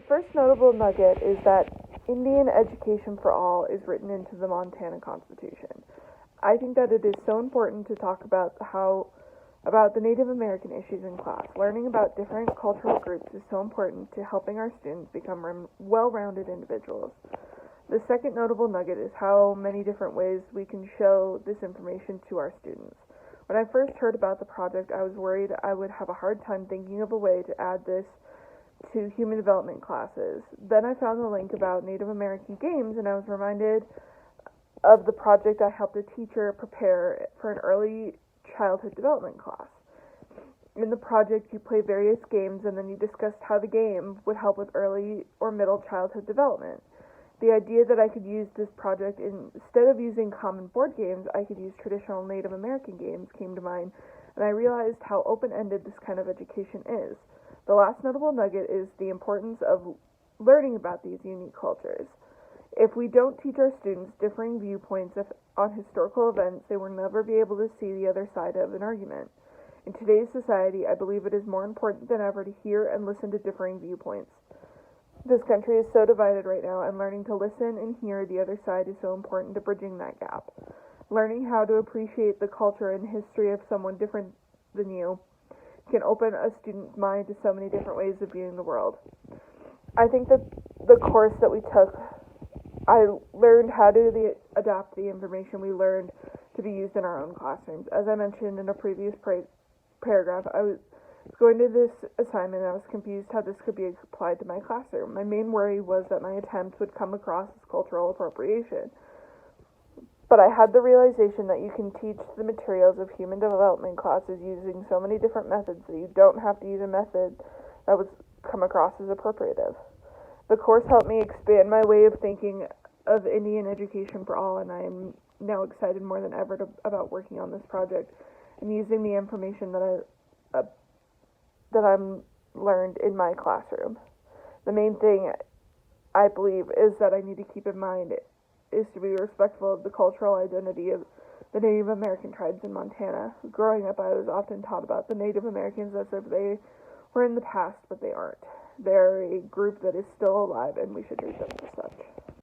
first notable nugget is that Indian education for all is written into the Montana Constitution. I think that it is so important to talk about the Native American issues in class. Learning about different cultural groups is so important to helping our students become well-rounded individuals. The second notable nugget is how many different ways we can show this information to our students. When I first heard about the project, I was worried I would have a hard time thinking of a way to add this to human development classes. Then I found the link about Native American games, and I was reminded of the project I helped a teacher prepare for an early childhood development class. In the project, you play various games, and then you discussed how the game would help with early or middle childhood development. The idea that I could use this project instead of using common board games, I could use traditional Native American games came to mind, and I realized how open-ended this kind of education is. The last notable nugget is the importance of learning about these unique cultures. If we don't teach our students differing viewpoints on historical events, they will never be able to see the other side of an argument. In today's society, I believe it is more important than ever to hear and listen to differing viewpoints. This country is so divided right now, and learning to listen and hear the other side is so important to bridging that gap. Learning how to appreciate the culture and history of someone different than you can open a student's mind to so many different ways of viewing the world. I think that the course that we took, I learned how to adapt the information we learned to be used in our own classrooms. As I mentioned in a previous paragraph, I was going to this assignment and I was confused how this could be applied to my classroom. My main worry was that my attempt would come across as cultural appropriation. But I had the realization that you can teach the materials of human development classes using so many different methods that you don't have to use a method that would come across as appropriative. The course helped me expand my way of thinking of Indian education for all, and I am now excited more than ever about working on this project and using the information that I'm learned in my classroom. The main thing I believe is that I need to keep in mind is to be respectful of the cultural identity of the Native American tribes in Montana. Growing up, I was often taught about the Native Americans as if they were in the past, but they aren't. They're a group that is still alive, and we should treat them as such.